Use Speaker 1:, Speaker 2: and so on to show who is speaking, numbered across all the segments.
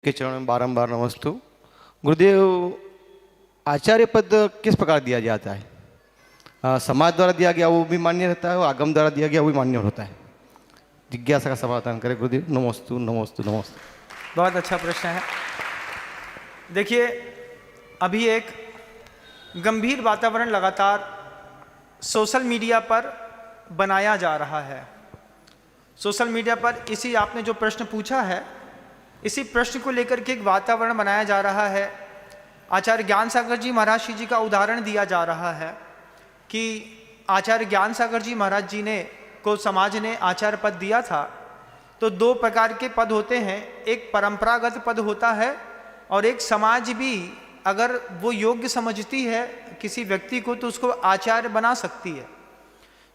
Speaker 1: के चरणों में बारंबार नमस्तु। गुरुदेव, आचार्य पद किस प्रकार दिया जाता है? समाज द्वारा दिया गया वो भी मान्य रहता है और आगम द्वारा दिया गया वो भी मान्य होता है? जिज्ञासा का समाधान करें गुरुदेव। नमस्तु नमस्तु नमस्तु।
Speaker 2: बहुत अच्छा प्रश्न है। देखिए, अभी एक गंभीर वातावरण लगातार सोशल मीडिया पर बनाया जा रहा है। सोशल मीडिया पर इसी आपने जो प्रश्न पूछा है, इसी प्रश्न को लेकर के एक वातावरण बनाया जा रहा है। आचार्य ज्ञान सागर जी महाराज जी का उदाहरण दिया जा रहा है कि आचार्य ज्ञान सागर जी महाराज जी ने को समाज ने आचार्य पद दिया था। तो दो प्रकार के पद होते हैं, एक परंपरागत पद होता है और एक समाज भी अगर वो योग्य समझती है किसी व्यक्ति को तो उसको आचार्य बना सकती है।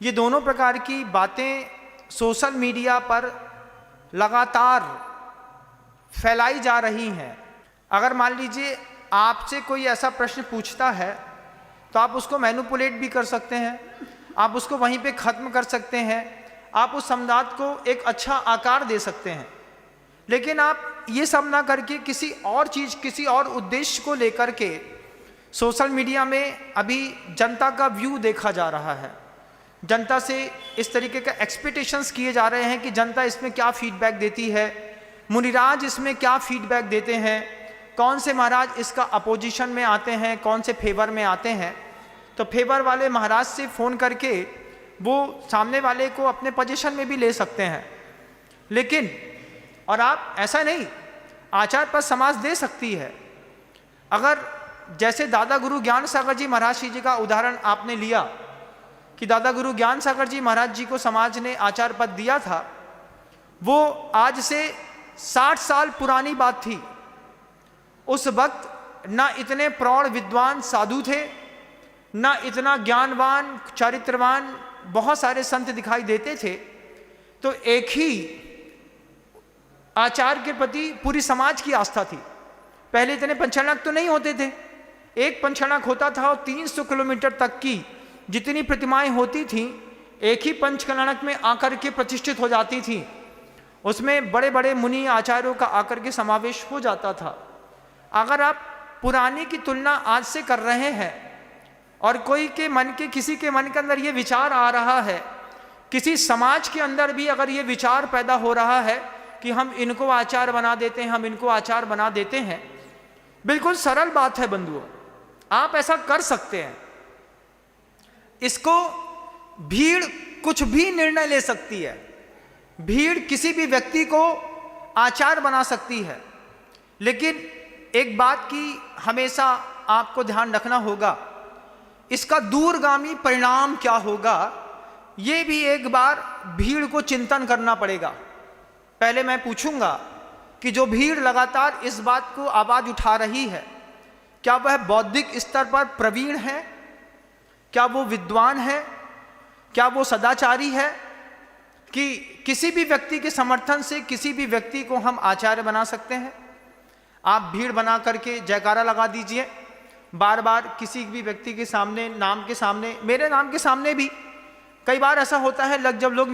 Speaker 2: ये दोनों प्रकार की बातें सोशल मीडिया पर लगातार फैलाई जा रही हैं। अगर मान लीजिए आपसे कोई ऐसा प्रश्न पूछता है तो आप उसको मैनिपुलेट भी कर सकते हैं, आप उसको वहीं पे ख़त्म कर सकते हैं, आप उस संवाद को एक अच्छा आकार दे सकते हैं। लेकिन आप ये सब ना करके किसी और चीज़, किसी और उद्देश्य को लेकर के सोशल मीडिया में अभी जनता का व्यू देखा जा रहा है। जनता से इस तरीके का एक्सपेक्टेशंस किए जा रहे हैं कि जनता इसमें क्या फीडबैक देती है, मुनिराज इसमें क्या फीडबैक देते हैं, कौन से महाराज इसका अपोजिशन में आते हैं, कौन से फेवर में आते हैं। तो फेवर वाले महाराज से फ़ोन करके वो सामने वाले को अपने पोजीशन में भी ले सकते हैं। लेकिन और आप ऐसा नहीं, आचार्य पर समाज दे सकती है। अगर जैसे दादा गुरु ज्ञान सागर जी महाराज जी का उदाहरण आपने लिया कि दादा गुरु ज्ञान सागर जी महाराज जी को समाज ने आचार्य पद दिया था, वो आज से 60 साल पुरानी बात थी। उस वक्त ना इतने प्रौढ़ विद्वान साधु थे, ना इतना ज्ञानवान चरित्रवान बहुत सारे संत दिखाई देते थे। तो एक ही आचार्य के प्रति पूरी समाज की आस्था थी। पहले इतने पंचानक तो नहीं होते थे, एक पंचानक होता था और 300 किलोमीटर तक की जितनी प्रतिमाएं होती थीं एक ही पंचकलनक में आकर के प्रतिष्ठित हो जाती थीं। उसमें बड़े बड़े मुनि आचार्यों का आकर के समावेश हो जाता था। अगर आप पुरानी की तुलना आज से कर रहे हैं और कोई के मन के किसी के मन के अंदर ये विचार आ रहा है, किसी समाज के अंदर भी अगर ये विचार पैदा हो रहा है कि हम इनको आचार्य बना देते हैं, हम इनको आचार्य बना देते हैं, बिल्कुल सरल बात है बंधुओं, आप ऐसा कर सकते हैं। इसको भीड़ कुछ भी निर्णय ले सकती है, भीड़ किसी भी व्यक्ति को आचार्य बना सकती है। लेकिन एक बात की हमेशा आपको ध्यान रखना होगा, इसका दूरगामी परिणाम क्या होगा, ये भी एक बार भीड़ को चिंतन करना पड़ेगा। पहले मैं पूछूंगा कि जो भीड़ लगातार इस बात को आवाज उठा रही है, क्या वह बौद्धिक स्तर पर प्रवीण है, क्या वो विद्वान है, क्या वो सदाचारी है कि किसी भी व्यक्ति के समर्थन से किसी भी व्यक्ति को हम आचार्य बना सकते हैं? आप भीड़ बना करके जयकारा लगा दीजिए बार बार किसी भी व्यक्ति के सामने, नाम के सामने, मेरे नाम के सामने भी कई बार ऐसा होता है। जब लोग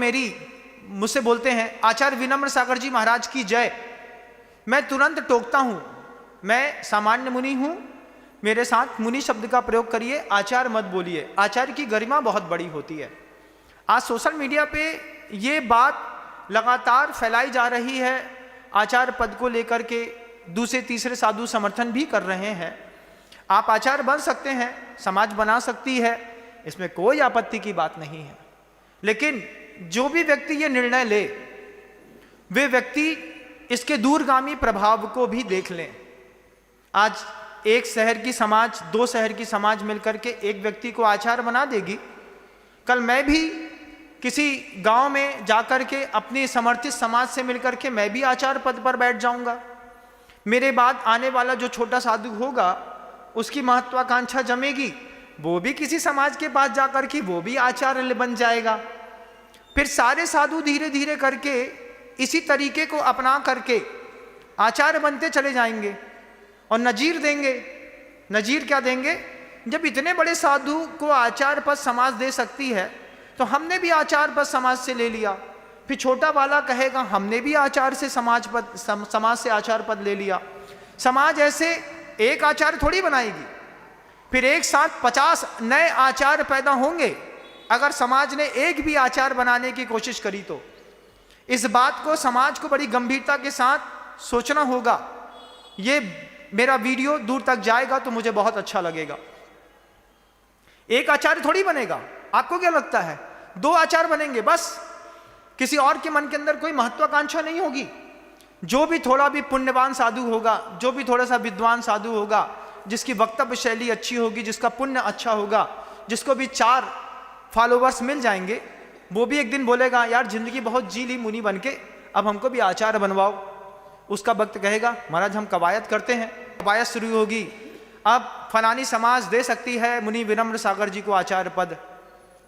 Speaker 2: मुझसे बोलते हैं आचार्य विनम्र सागर जी महाराज की जय, मैं तुरंत टोकता हूँ, मैं सामान्य मुनि हूँ, मेरे साथ मुनि शब्द का प्रयोग करिए, आचार्य मत बोलिए। आचार्य की गरिमा बहुत बड़ी होती है। आज सोशल मीडिया पे ये बात लगातार फैलाई जा रही है, आचार्य पद को लेकर के दूसरे तीसरे साधु समर्थन भी कर रहे हैं। आप आचार्य बन सकते हैं, समाज बना सकती है, इसमें कोई आपत्ति की बात नहीं है। लेकिन जो भी व्यक्ति ये निर्णय ले, वे व्यक्ति इसके दूरगामी प्रभाव को भी देख लें। आज एक शहर की समाज, दो शहर की समाज मिलकर के एक व्यक्ति को आचार्य बना देगी। कल मैं भी किसी गांव में जाकर के अपनी समर्थित समाज से मिलकर के मैं भी आचार्य पद पर बैठ जाऊंगा। मेरे बाद आने वाला जो छोटा साधु होगा उसकी महत्वाकांक्षा जमेगी, वो भी किसी समाज के पास जाकर के वो भी आचार्य बन जाएगा। फिर सारे साधु धीरे धीरे करके इसी तरीके को अपना करके आचार्य बनते चले जाएंगे और नजीर देंगे। नजीर क्या देंगे? जब इतने बड़े साधु को आचार्य पद समाज दे सकती है तो हमने भी आचार्य पद समाज से ले लिया। फिर छोटा वाला कहेगा हमने भी आचार से समाज से आचार पद ले लिया। समाज ऐसे एक आचार थोड़ी बनाएगी, फिर एक साथ 50 नए आचार पैदा होंगे अगर समाज ने एक भी आचार बनाने की कोशिश करी तो। इस बात को समाज को बड़ी गंभीरता के साथ सोचना होगा। ये मेरा वीडियो दूर तक जाएगा तो मुझे बहुत अच्छा लगेगा। एक आचार्य थोड़ी बनेगा, आपको क्या लगता है 2 आचार्य बनेंगे बस? किसी और के मन के अंदर कोई महत्वाकांक्षा नहीं होगी। जो भी थोड़ा भी पुण्यवान साधु होगा, जो भी थोड़ा सा विद्वान साधु होगा, जिसकी वक्तव्य शैली अच्छी होगी, जिसका पुण्य अच्छा होगा, जिसको भी 4 फॉलोवर्स मिल जाएंगे, वो भी एक दिन बोलेगा यार जिंदगी बहुत जी ली मुनि बन के, अब हमको भी आचार्य बनवाओ। उसका भक्त कहेगा महाराज हम कवायद करते हैं। कवायद शुरू होगी, अब फलानी समाज दे सकती है मुनि विनम्र सागर जी को आचार्य पद।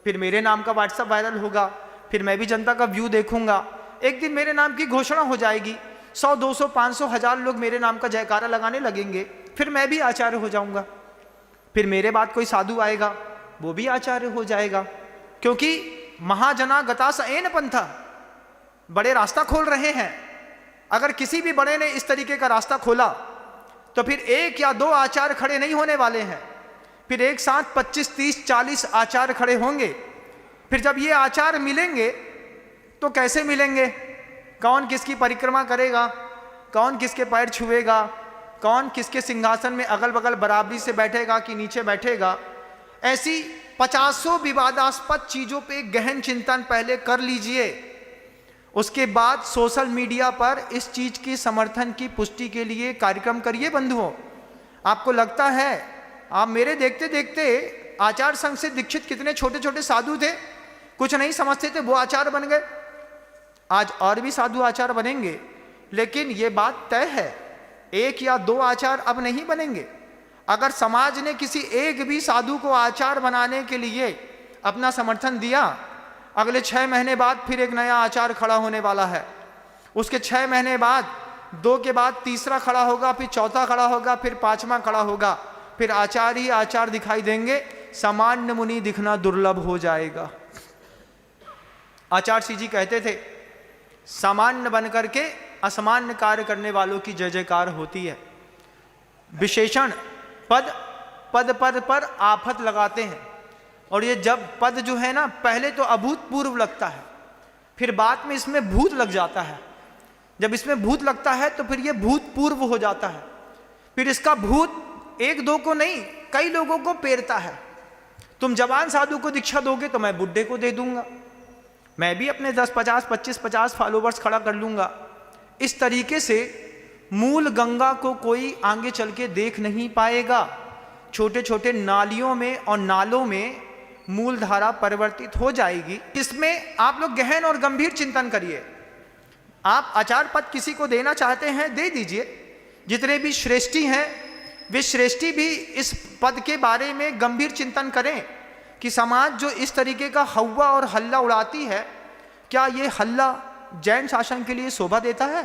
Speaker 2: फिर मेरे नाम का व्हाट्सएप वायरल होगा, फिर मैं भी जनता का व्यू देखूंगा। एक दिन मेरे नाम की घोषणा हो जाएगी, 100, 200, 500, 1000 लोग मेरे नाम का जयकारा लगाने लगेंगे, फिर मैं भी आचार्य हो जाऊंगा। फिर मेरे बाद कोई साधु आएगा, वो भी आचार्य हो जाएगा। क्योंकि महाजना गता स एन पंथा, बड़े रास्ता खोल रहे हैं। अगर किसी भी बड़े ने इस तरीके का रास्ता खोला तो फिर 1 या 2 आचार्य खड़े नहीं होने वाले हैं, फिर एक साथ 25, 30, 40 आचार्य खड़े होंगे। फिर जब ये आचार्य मिलेंगे तो कैसे मिलेंगे? कौन किसकी परिक्रमा करेगा, कौन किसके पैर छुएगा, कौन किसके सिंहासन में अगल बगल बराबरी से बैठेगा कि नीचे बैठेगा, ऐसी 50 विवादास्पद चीजों पे गहन चिंतन पहले कर लीजिए। उसके बाद सोशल मीडिया पर इस चीज की समर्थन की पुष्टि के लिए कार्यक्रम करिए बंधुओं। आपको लगता है, आप मेरे देखते देखते आचार संघ से दीक्षित कितने छोटे छोटे साधु थे, कुछ नहीं समझते थे, वो आचार्य बन गए। आज और भी साधु आचार्य बनेंगे, लेकिन ये बात तय है 1 या 2 आचार्य अब नहीं बनेंगे। अगर समाज ने किसी एक भी साधु को आचार्य बनाने के लिए अपना समर्थन दिया, अगले 6 महीने बाद फिर एक नया आचार्य खड़ा होने वाला है। उसके 6 महीने बाद 2 के बाद तीसरा खड़ा होगा, फिर चौथा खड़ा होगा, फिर 5वां खड़ा होगा, फिर आचार्य ही आचार्य दिखाई देंगे, सामान्य मुनि दिखना दुर्लभ हो जाएगा। आचार्य श्री जी कहते थे सामान्य बनकर के असामान्य कार्य करने वालों की जय जयकार होती है। विशेषण पद पर आफत लगाते हैं, और ये जब पद जो है ना पहले तो अभूतपूर्व लगता है, फिर बाद में इसमें भूत लग जाता है। जब इसमें भूत लगता है तो फिर ये भूतपूर्व हो जाता है। फिर इसका भूत 1-2 को नहीं कई लोगों को पेरता है। तुम जवान साधु को दीक्षा दोगे तो मैं बुड्ढे को दे दूंगा, मैं भी अपने 10, 50, 25, 50 फॉलोवर्स खड़ा कर लूंगा। इस तरीके से मूल गंगा को कोई आगे चल के देख नहीं पाएगा। छोटे छोटे नालियों में और नालों में मूल धारा परिवर्तित हो जाएगी। इसमें आप लोग गहन और गंभीर चिंतन करिए। आप आचार पद किसी को देना चाहते हैं, दे दीजिए। जितने भी श्रेष्ठी हैं वे श्रेष्ठी भी इस पद के बारे में गंभीर चिंतन करें कि समाज जो इस तरीके का हव्वा और हल्ला उड़ाती है, क्या ये हल्ला जैन शासन के लिए शोभा देता है?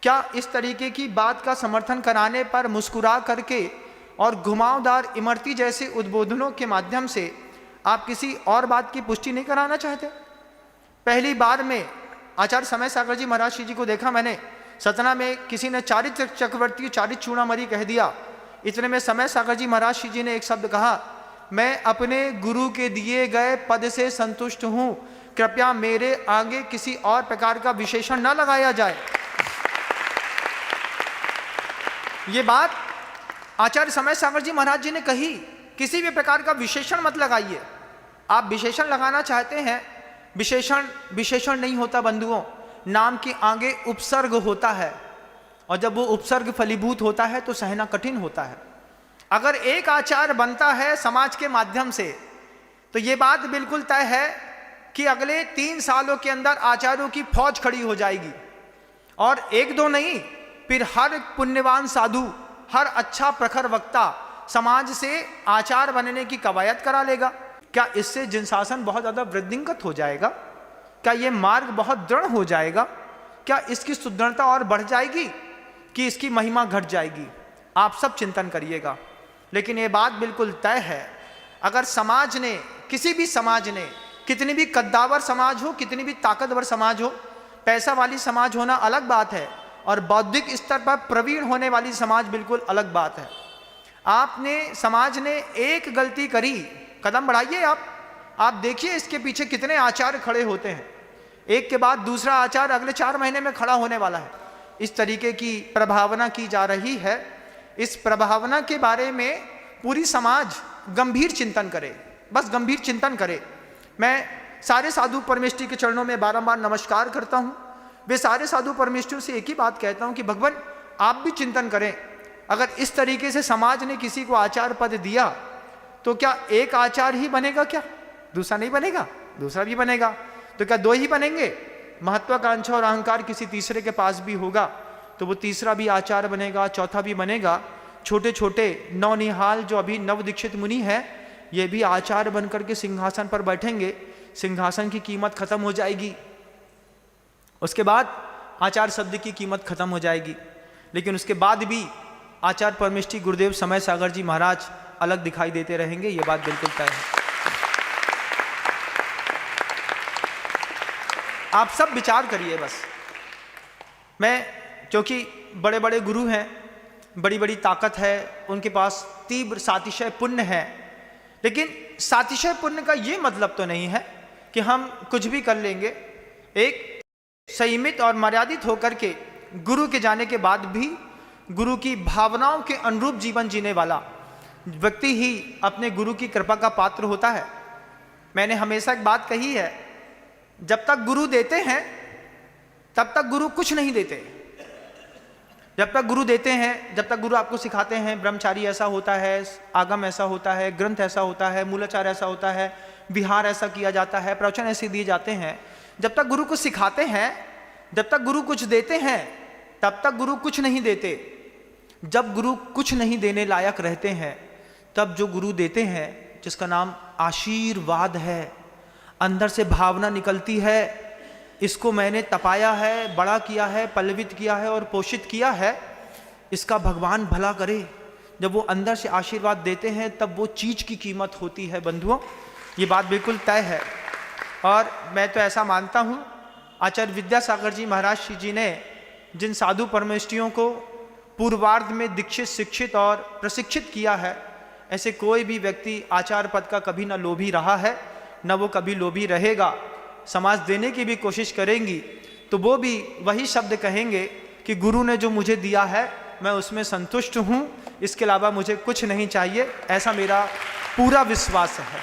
Speaker 2: क्या इस तरीके की बात का समर्थन कराने पर मुस्कुरा करके और घुमावदार इमरती जैसे उद्बोधनों के माध्यम से आप किसी और बात की पुष्टि नहीं कराना चाहते? पहली बार में आचार्य समय सागर जी महाराज श्री जी को देखा मैंने, सतना में किसी ने चारित्र चक्रवर्ती चारित्र चूड़ामणि कह दिया। इतने में समय सागर जी महाराज श्री जी ने एक शब्द कहा, मैं अपने गुरु के दिए गए पद से संतुष्ट हूं, कृपया मेरे आगे किसी और प्रकार का विशेषण न लगाया जाए। ये बात आचार्य समय सागर जी महाराज जी ने कही, किसी भी प्रकार का विशेषण मत लगाइए। आप विशेषण लगाना चाहते हैं, विशेषण नहीं होता बंधुओं, नाम के आगे उपसर्ग होता है, और जब वो उपसर्ग फलीभूत होता है तो सहना कठिन होता है। अगर एक आचार्य बनता है समाज के माध्यम से तो ये बात बिल्कुल तय है कि अगले 3 सालों के अंदर आचार्यों की फौज खड़ी हो जाएगी, और 1-2 नहीं, फिर हर पुण्यवान साधु, हर अच्छा प्रखर वक्ता समाज से आचार बनने की कवायद करा लेगा। क्या इससे जिनशासन बहुत ज़्यादा वृद्धिंगत हो जाएगा? क्या ये मार्ग बहुत दृढ़ हो जाएगा? क्या इसकी सुदृढ़ता और बढ़ जाएगी कि इसकी महिमा घट जाएगी? आप सब चिंतन करिएगा। लेकिन ये बात बिल्कुल तय है, अगर समाज ने, किसी भी समाज ने, कितनी भी कद्दावर समाज हो, कितनी भी ताकतवर समाज हो, पैसा वाली समाज होना अलग बात है, और बौद्धिक स्तर पर प्रवीण होने वाली समाज बिल्कुल अलग बात है। आपने, समाज ने एक गलती करी, कदम बढ़ाइए आप देखिए इसके पीछे कितने आचार्य खड़े होते हैं, एक के बाद दूसरा आचार्य अगले 4 महीने में खड़ा होने वाला है। इस तरीके की प्रभावना की जा रही है। इस प्रभावना के बारे में पूरी समाज गंभीर चिंतन करे, बस गंभीर चिंतन करे। मैं सारे साधु परमेष्ठी के चरणों में बारंबार नमस्कार करता हूँ। वे सारे साधु परमेष्ठियों से एक ही बात कहता हूँ कि भगवान आप भी चिंतन करें। अगर इस तरीके से समाज ने किसी को आचार्य पद दिया तो क्या एक आचार्य ही बनेगा? क्या दूसरा नहीं बनेगा? दूसरा भी बनेगा। तो क्या 2 ही बनेंगे? महत्वाकांक्षा और अहंकार किसी तीसरे के पास भी होगा तो वो तीसरा भी आचार्य बनेगा, चौथा भी बनेगा। छोटे छोटे नवनिहाल जो अभी नव दीक्षित मुनि है, ये भी आचार्य बनकर के सिंहासन पर बैठेंगे। सिंहासन की कीमत खत्म हो जाएगी, उसके बाद आचार्य शब्द की कीमत खत्म हो जाएगी। लेकिन उसके बाद भी आचार्य परमेष्ठी गुरुदेव समय सागर जी महाराज अलग दिखाई देते रहेंगे, ये बात बिल्कुल तय है। आप सब विचार करिए बस। मैं, क्योंकि बड़े बड़े गुरु हैं, बड़ी बड़ी ताकत है, उनके पास तीव्र सातिशय पुण्य है, लेकिन सातिशय पुण्य का ये मतलब तो नहीं है कि हम कुछ भी कर लेंगे। एक संयमित और मर्यादित होकर के गुरु के जाने के बाद भी गुरु की भावनाओं के अनुरूप जीवन जीने वाला व्यक्ति ही अपने गुरु की कृपा का पात्र होता है। मैंने हमेशा एक बात कही है, जब तक गुरु देते हैं तब तक गुरु कुछ नहीं देते। जब तक गुरु देते हैं, जब तक गुरु आपको सिखाते हैं ब्रह्मचारी ऐसा होता है, आगम ऐसा होता है, ग्रंथ ऐसा होता है, मूलाचार ऐसा होता है, विहार ऐसा किया जाता है, प्रवचन ऐसे दिए जाते हैं, जब तक गुरु कुछ सिखाते हैं, जब तक गुरु कुछ देते हैं, तब तक गुरु कुछ नहीं देते। जब गुरु कुछ नहीं देने लायक रहते हैं, तब जो गुरु देते हैं, जिसका नाम आशीर्वाद है, अंदर से भावना निकलती है, इसको मैंने तपाया है, बड़ा किया है, पल्लवित किया है और पोषित किया है, इसका भगवान भला करे। जब वो अंदर से आशीर्वाद देते हैं तब वो चीज की कीमत होती है बंधुओं, ये बात बिल्कुल तय है। और मैं तो ऐसा मानता हूँ, आचार्य विद्यासागर जी महाराज जी ने जिन साधु परमेष्ठियों को पूर्वार्ध में दीक्षित, शिक्षित और प्रशिक्षित किया है, ऐसे कोई भी व्यक्ति आचार्य पद का कभी न लोभी रहा है, न वो कभी लोभी रहेगा। समाज देने की भी कोशिश करेंगी तो वो भी वही शब्द कहेंगे कि गुरु ने जो मुझे दिया है मैं उसमें संतुष्ट हूँ, इसके अलावा मुझे कुछ नहीं चाहिए, ऐसा मेरा पूरा विश्वास है।